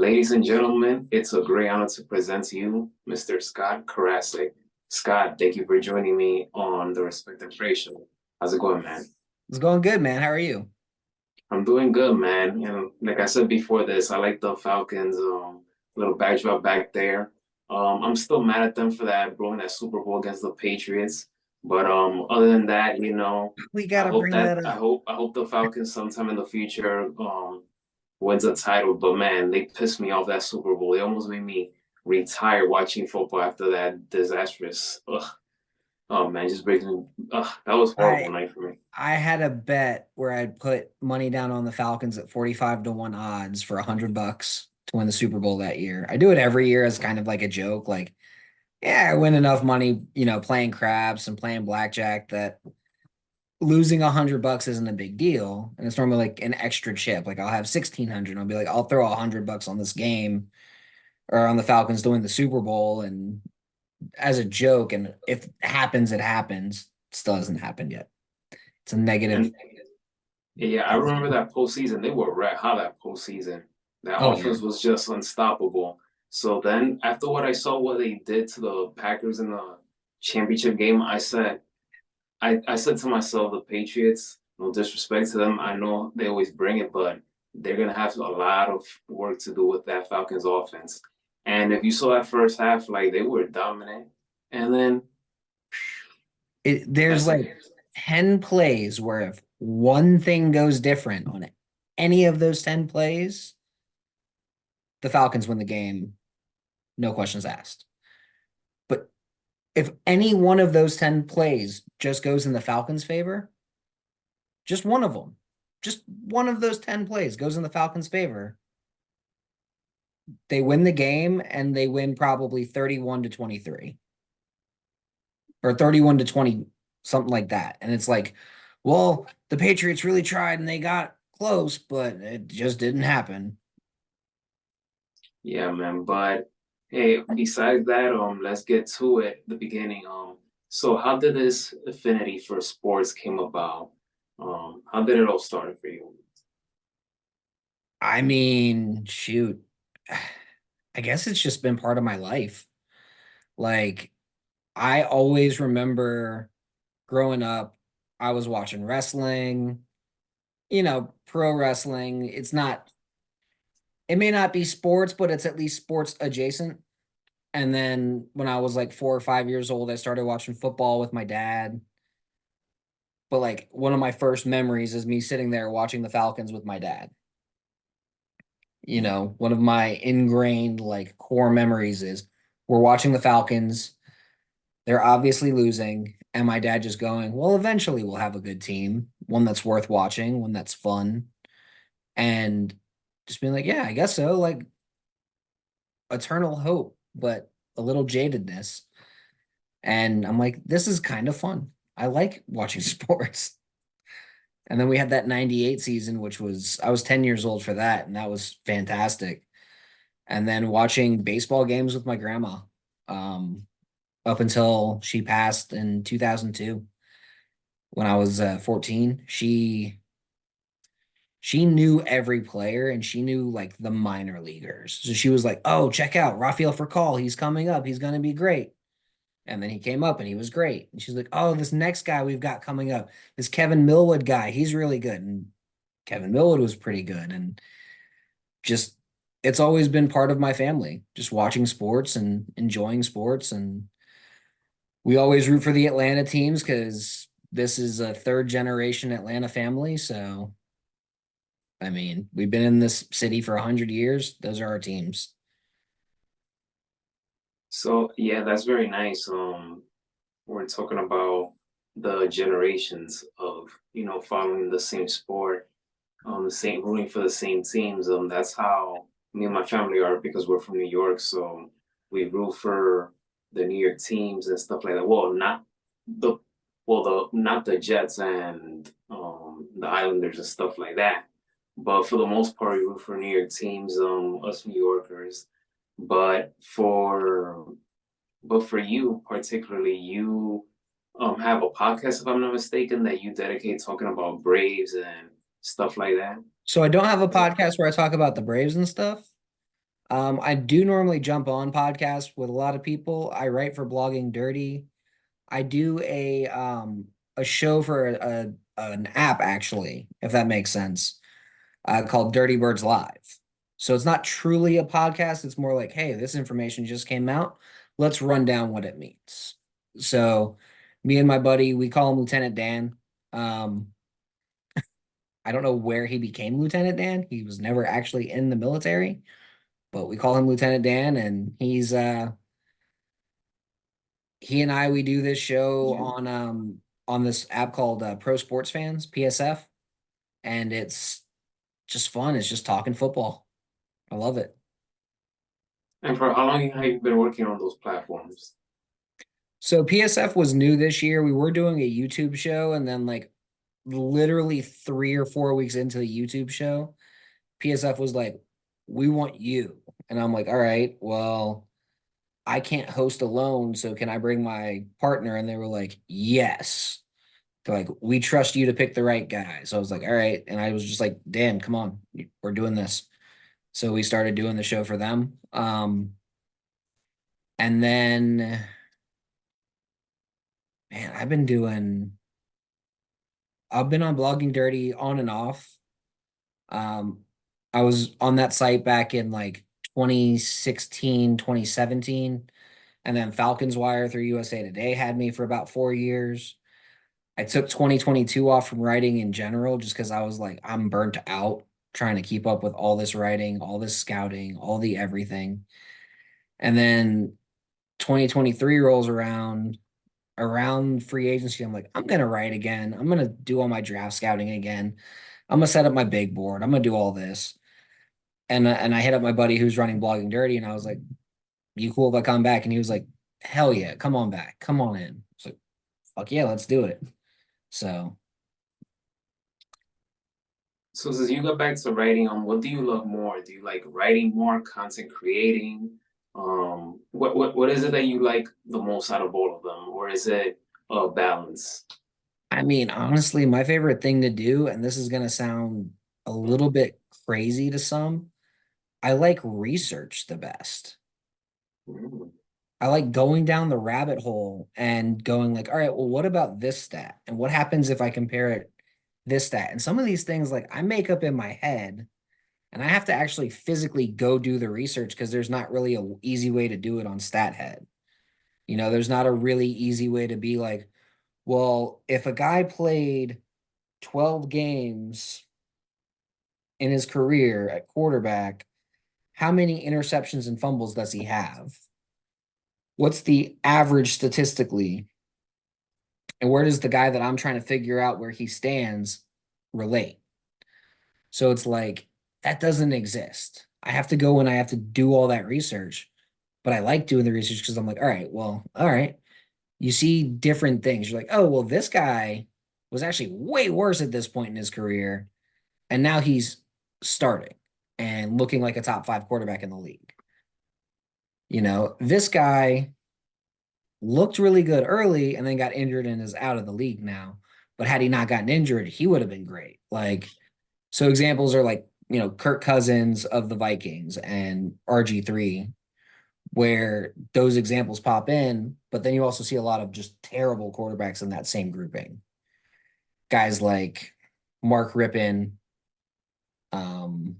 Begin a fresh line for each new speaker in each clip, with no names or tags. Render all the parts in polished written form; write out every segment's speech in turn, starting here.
Ladies and gentlemen, it's a great honor to present to you Mr. Scott Carasik. Scott, thank you for joining me on the Respect and Pray show. How's it going, man?
It's going good, man. How are you?
I'm doing good, man. And like I said before this, I like the Falcons little backdrop back there. I'm still mad at them for that blowing that Super Bowl against the Patriots. But other than that,
We
I
gotta
hope
bring
that
that
I
up.
hope I hope the Falcons sometime in the future wins a title. But man, they pissed me off that Super Bowl. They almost made me retire watching football after that disastrous. Ugh. Oh man, just breaking me. Ugh, that was a horrible
I
night for me.
I had a bet where I'd put money down on the Falcons at 45 to 1 odds for $100 to win the Super Bowl that year. I do it every year as kind of like a joke. Like, yeah, I win enough money, playing craps and playing blackjack that losing $100 isn't a big deal. And it's normally like an extra chip. Like I'll have 1,600. I'll be like, I'll throw $100 on this game or on the Falcons to win the Super Bowl. And as a joke, and if it happens, it happens. Still hasn't happened yet. It's a negative.
And yeah, I remember that postseason. They were red hot that postseason. That
Oh yeah.
offense was just unstoppable. So then, after what I saw, what they did to the Packers in the championship game, I said to myself, the Patriots, no disrespect to them, I know they always bring it, but they're gonna have a lot of work to do with that Falcons offense. And if you saw that first half, like they were dominant, and then
There's
that's it.
like 10 plays where if one thing goes different on any of those 10 plays, the Falcons win the game, no questions asked. But if any one of those 10 plays just goes in the Falcons' favor, just one of them, just one of those 10 plays goes in the Falcons' favor, they win the game and they win probably 31 to 23 or 31 to 20, something like that. And it's like, well, the Patriots really tried and they got close, but it just didn't happen.
Yeah, man. But hey, besides that, let's get to it. The beginning. So how did this affinity for sports came about? How did it all start for you?
I mean, shoot. I guess it's just been part of my life. Like, I always remember growing up, I was watching wrestling, pro wrestling. It may not be sports, but it's at least sports adjacent. And then when I was like 4 or 5 years old, I started watching football with my dad. But like one of my first memories is me sitting there watching the Falcons with my dad. One of my ingrained like core memories is we're watching the Falcons. They're obviously losing. And my dad just going, well, eventually we'll have a good team, one that's worth watching, one that's fun. And just being like, yeah, I guess so. Like eternal hope, but a little jadedness. And I'm like, this is kind of fun. I like watching sports. And then we had that 98 season, which was, I was 10 years old for that. And that was fantastic. And then watching baseball games with my grandma um, up until she passed in 2002 when I was 14. She knew every player and she knew like the minor leaguers. So she was like, oh, check out Rafael Furcal. He's coming up. He's going to be great. And then he came up and he was great. And she's like, oh, this next guy we've got coming up, this Kevin Millwood guy, he's really good. And Kevin Millwood was pretty good. And just, it's always been part of my family, just watching sports and enjoying sports. And we always root for the Atlanta teams because this is a third generation Atlanta family. So, I mean, we've been in this city for 100 years. Those are our teams.
So yeah, that's very nice. We're talking about the generations of following the same sport, the same rooting for the same teams. That's how me and my family are because we're from New York, so we root for the New York teams and stuff like that. The not the Jets and the Islanders and stuff like that. But for the most part, we root for New York teams, us New Yorkers. But for but for you particularly, you have a podcast, if I'm not mistaken, that you dedicate talking about Braves and stuff like that.
So I don't have a podcast where I talk about the Braves and stuff. I do normally jump on podcasts with a lot of people. I write for Blogging Dirty. I do a show for an app actually, if that makes sense, called Dirty Birds Live. So it's not truly a podcast. It's more like, hey, this information just came out. Let's run down what it means. So me and my buddy, we call him Lieutenant Dan. Um, I don't know where he became Lieutenant Dan. He was never actually in the military, but we call him Lieutenant Dan, and he and I we do this show
Yeah.
on this app called Pro Sports Fans, PSF, and it's just fun. It's just talking football. I love it.
And for how long have you been working on those platforms?
So PSF was new this year. We were doing a YouTube show, and then like literally 3 or 4 weeks into the YouTube show, PSF was like, "We want you," and I'm like, "All right, well, I can't host alone, so can I bring my partner?" And they were like, "Yes." They're like, "We trust you to pick the right guy." So I was like, "All right," and I was just like, "Dan, come on, we're doing this." So we started doing the show for them. And then, man, I've been on Blogging Dirty on and off. Um, I was on that site back in like 2016, 2017, and then Falcons Wire through USA Today had me for about 4 years. I took 2022 off from writing in general just because I was like, I'm burnt out trying to keep up with all this writing, all this scouting, all the everything. And then 2023 rolls around free agency. I'm like, I'm gonna write again. I'm gonna do all my draft scouting again. I'm gonna set up my big board. I'm gonna do all this. And I hit up my buddy who's running Blogging Dirty, and I was like, "You cool if I come back?" And he was like, "Hell yeah, come on back, come on in." It's like, "Fuck yeah, let's do it." So,
So since you got back to writing, what do you love more? Do you like writing more, content creating? What is it that you like the most out of all of them, or is it a balance?
I mean, honestly, my favorite thing to do, and this is gonna sound a little bit crazy to some, I like research the best.
Mm.
I like going down the rabbit hole and going like, all right, well, what about this stat? And what happens if I compare it this stat? And some of these things like I make up in my head and I have to actually physically go do the research because there's not really a easy way to do it on StatHead. There's not a really easy way to be like, well, if a guy played 12 games in his career at quarterback, how many interceptions and fumbles does he have? What's the average statistically? And where does the guy that I'm trying to figure out where he stands relate? So it's like that doesn't exist. I have to go and I have to do all that research, but I like doing the research because I'm like, all right, well, all right. You see different things. You're like, oh, well, this guy was actually way worse at this point in his career, and now he's starting and looking like a top five quarterback in the league. This guy looked really good early and then got injured and is out of the league now. But had he not gotten injured, he would have been great. Like, so examples are like, Kirk Cousins of the Vikings and RG3, where those examples pop in, but then you also see a lot of just terrible quarterbacks in that same grouping. Guys like Mark Rippon, um,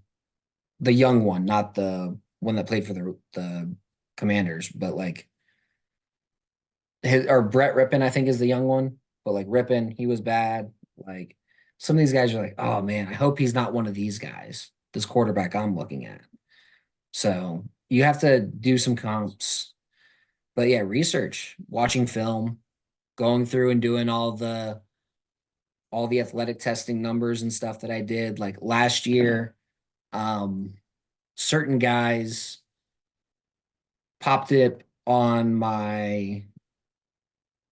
the young one, not the one that played for the Commanders, but like his or Brett Rippon, I think is the young one. But like Rippon, he was bad. Like some of these guys are like, oh man, I hope he's not one of these guys, this quarterback I'm looking at. So you have to do some comps. But yeah, research, watching film, going through and doing all the athletic testing numbers and stuff that I did. Like last year, um, certain guys popped it on my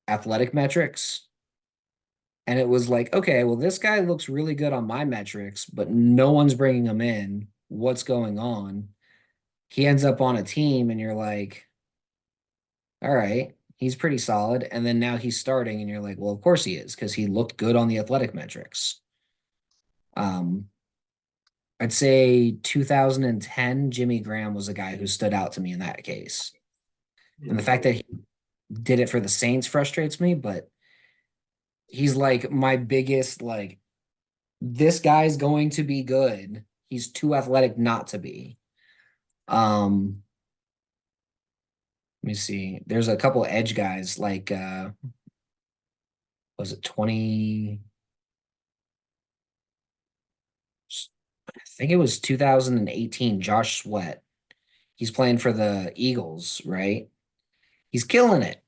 athletic metrics. And it was like, okay, well, this guy looks really good on my metrics, but no one's bringing him in. What's going on? He ends up on a team, and you're like, all right, he's pretty solid. And then now he's starting, and you're like, well, of course he is, because he looked good on the athletic metrics. Um, I'd say 2010, Jimmy Graham was a guy who stood out to me in that case. And the fact that he did it for the Saints frustrates me, but he's like my biggest like this guy's going to be good. He's too athletic not to be. Um, Let me see. There's a couple edge guys like was it 20 I think it was 2018 Josh Sweat. He's playing for the Eagles, right? He's killing it.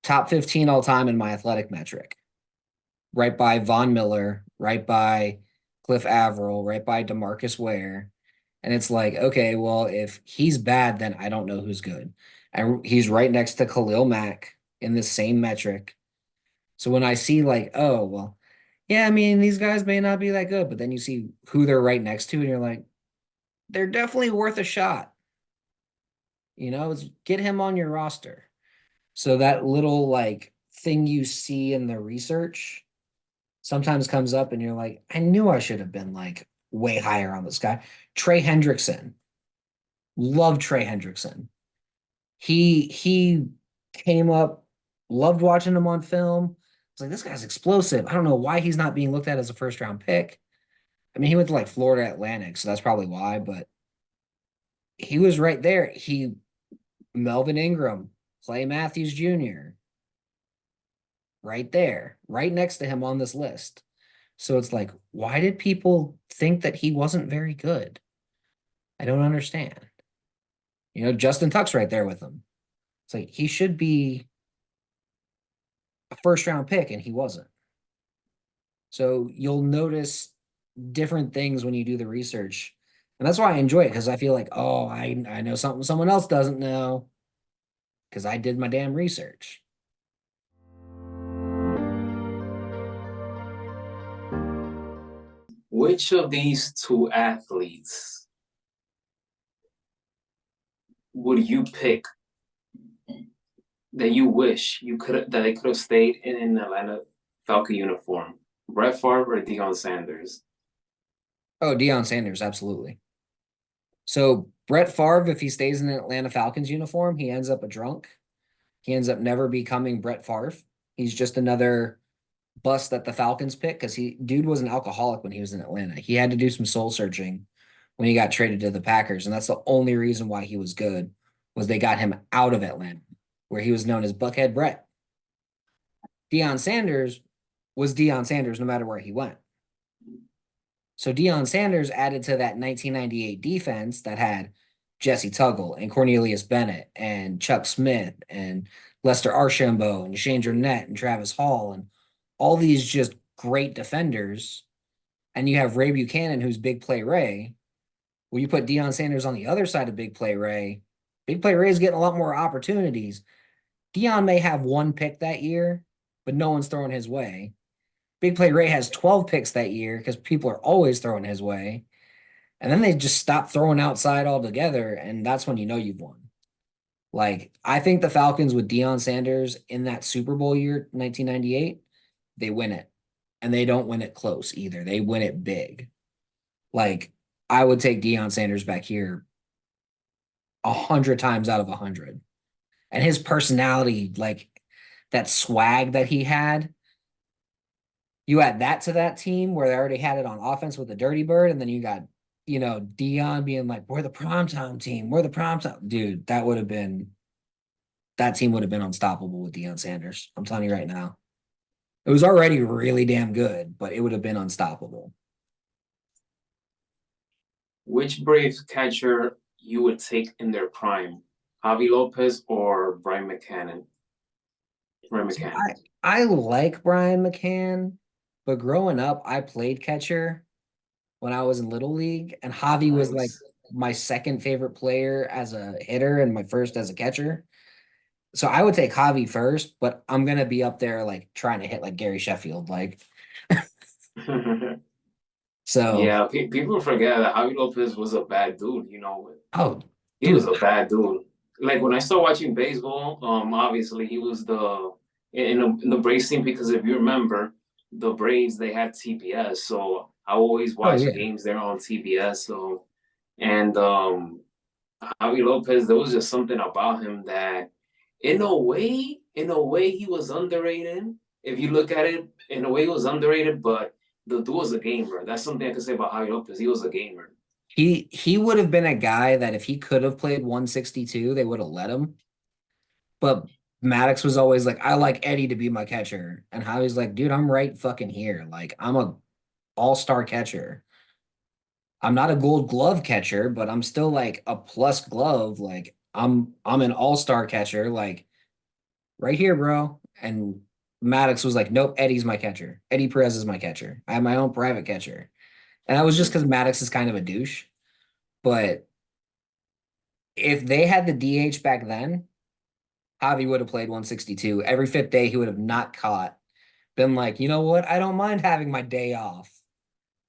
Top 15 all time in my athletic metric. Right by Von Miller, right by Cliff Averill, right by DeMarcus Ware. And it's like, okay, well, if he's bad, then I don't know who's good. And he's right next to Khalil Mack in the same metric. So when I see like, oh, well, yeah, I mean, these guys may not be that good, but then you see who they're right next to, and you're like, they're definitely worth a shot. It's get him on your roster. So that little like thing you see in the research sometimes comes up, and you're like, I knew I should have been like way higher on this guy. Trey Hendrickson. Love Trey Hendrickson. He came up, loved watching him on film. It's like this guy's explosive. I don't know why he's not being looked at as a first round pick. I mean, he went to like Florida Atlantic, so that's probably why, but he was right there. Melvin Ingram, Clay Matthews Jr., right there, right next to him on this list. So it's like, why did people think that he wasn't very good? I don't understand. Justin Tuck's right there with him. It's like he should be a first round pick, and he wasn't. So you'll notice different things when you do the research. And that's why I enjoy it because I feel like, oh, I know something someone else doesn't know because I did my damn research.
Which of these two athletes would you pick that you wish you could that they could have stayed in an Atlanta Falcon uniform? Brett Favre or Deion Sanders?
Oh, Deion Sanders, absolutely. So Brett Favre, if he stays in an Atlanta Falcons uniform, he ends up a drunk. He ends up never becoming Brett Favre. He's just another bust that the Falcons pick because dude was an alcoholic when he was in Atlanta. He had to do some soul searching when he got traded to the Packers, and that's the only reason why he was good was they got him out of Atlanta, where he was known as Buckhead Brett. Deion Sanders was Deion Sanders no matter where he went. So Deion Sanders added to that 1998 defense that had Jesse Tuggle and Cornelius Bennett and Chuck Smith and Lester Archambault and Shane Durnett and Travis Hall and all these just great defenders. And you have Ray Buchanan, who's Big Play Ray. Well, you put Deion Sanders on the other side of Big Play Ray. Big Play Ray is getting a lot more opportunities. Deion may have one pick that year, but no one's throwing his way. Big Play Ray has 12 picks that year because people are always throwing his way. And then they just stop throwing outside altogether. And that's when you know you've won. Like, I think the Falcons with Deion Sanders in that Super Bowl year, 1998, they win it. And they don't win it close either. They win it big. Like, I would take Deion Sanders back here 100 times out of 100. And his personality, like that swag that he had, you add that to that team where they already had it on offense with the Dirty Bird, and then you got, Deion being like, "We're the primetime team. We're the primetime." Dude, that team would have been unstoppable with Deion Sanders. I'm telling you right now. It was already really damn good, but it would have been unstoppable.
Which Braves catcher you would take in their prime? Javi Lopez or Brian McCann? Brian
See,
McCann.
I like Brian McCann, but growing up, I played catcher when I was in Little League, and Javi was like
Nice.
my second favorite player as a hitter and my first as a catcher. So I would take Javi first, but I'm gonna be up there like trying to hit like Gary Sheffield. Like so
Yeah, people forget that Javi Lopez was a bad dude.
oh
He was
dude,
a bad dude. Like when I started watching baseball, obviously he was in the Braves team because if you remember, the Braves they had TPS, so I always
Oh
watch
yeah.
games there on TBS. So and Javi Lopez, there was just something about him that, in a way, he was underrated. If you look at it, in a way, he was underrated. But the dude was a gamer. That's something I can say about Javi Lopez. He was a gamer.
He would have been a guy that if he could have played 162, they would have let him. But Maddox was always like, I like Eddie to be my catcher. And Howie's like, dude, I'm right fucking here. Like, I'm a all-star catcher. I'm not a gold glove catcher, but I'm still like a plus glove. Like, I'm an all-star catcher. Like, right here, bro. And Maddox was like, nope, Eddie's my catcher. Eddie Perez is my catcher. I have my own private catcher. And that was just because Maddox is kind of a douche. But if they had the DH back then, Javi would have played 162. Every fifth day, he would have not caught. Been like, you know what? I don't mind having my day off.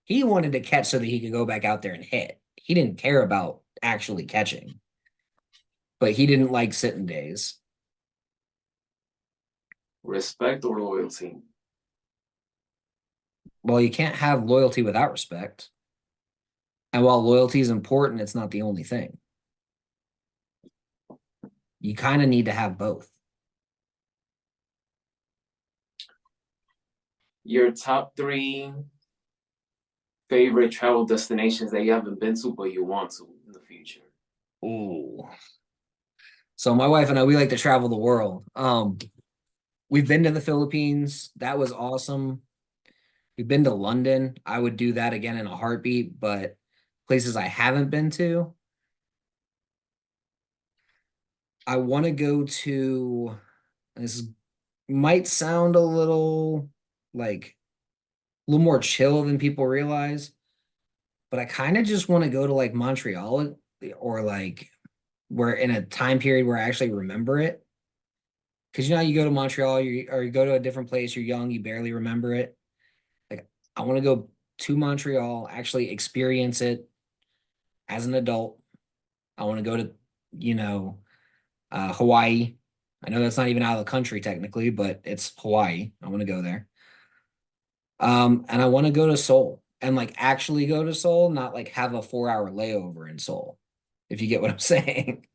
He wanted to catch so that he could go back out there and hit. He didn't care about actually catching, but he didn't like sitting days.
Respect or loyalty?
Well, you can't have loyalty without respect. And while loyalty is important, it's not the only thing. You kind of need to have both.
Your top three favorite travel destinations that you haven't been to but you want to in the future?
Ooh. So my wife and I, we like to travel the world. We've been to the Philippines. That was awesome. We've been to London. I would do that again in a heartbeat, but places I haven't been to, I want to go to, this might sound a little like a little more chill than people realize, but I kind of just want to go to like Montreal or like where in a time period where I actually remember it. Because you know, you go to Montreal, or you go to a different place, you're young, you barely remember it. Like, I want to go to Montreal, actually experience it as an adult. I want to go to, you know, Hawaii. I know that's not even out of the country technically, but it's Hawaii. I want to go there. And I want to go to Seoul and like actually go to Seoul, not like have a 4 hour layover in Seoul, if you get what I'm saying.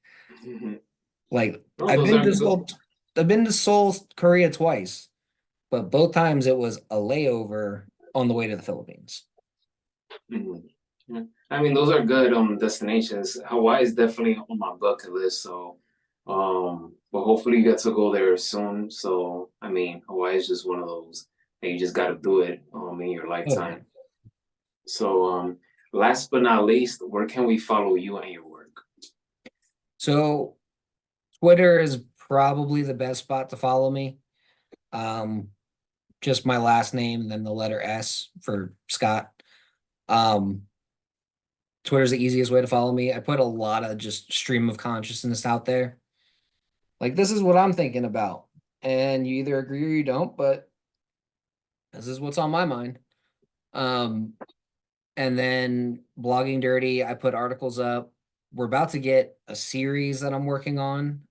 Like
No,
I've
those
been
are
to
good.
Seoul, I've been to Seoul, Korea twice, but both times it was a layover on the way to the Philippines.
Mhm. Yeah. I mean, those are good destinations. Hawaii is definitely on my bucket list. So, but hopefully you get to go there soon. So, I mean, Hawaii is just one of those that you just got to do it in your
Oh yeah.
lifetime. So, last but not least, where can we follow you and your work?
So Twitter is probably the best spot to follow me. Um, just my last name and then the letter S for Scott. Um, Twitter's the easiest way to follow me. I put a lot of just stream of consciousness out there. Like this is what I'm thinking about. And you either agree or you don't, but this is what's on my mind. Um, and then blogging dirty, I put articles up. We're about to get a series that I'm working on.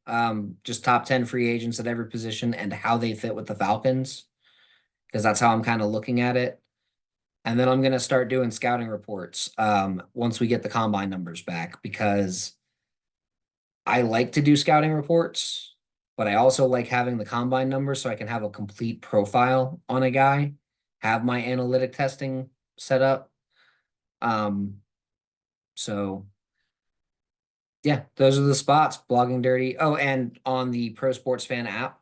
Just top 10 free agents at every position and how they fit with the Falcons, because that's how I'm kind of looking at it. And then I'm going to start doing scouting reports once we get the combine numbers back, because I like to do scouting reports, but I also like having the combine numbers so I can have a complete profile on a guy, have my analytic testing set up. Um, so yeah, those are the spots. Blogging dirty. Oh, and on the Pro Sports Fan app,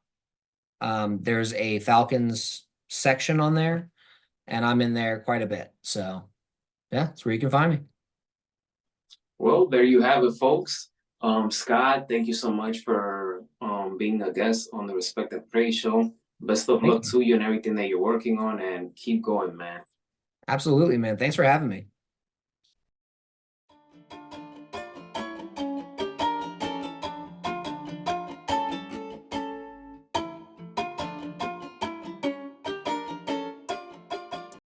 there's a Falcons section on there, and I'm in there quite a bit. So yeah, that's where you can find me.
Well, there you have it, folks. Scott, thank you so much for being a guest on the Respect and Praise show. Best of
Thank
luck
you.
to you and everything that you're working on, and keep going, man.
Absolutely, man. Thanks for having me.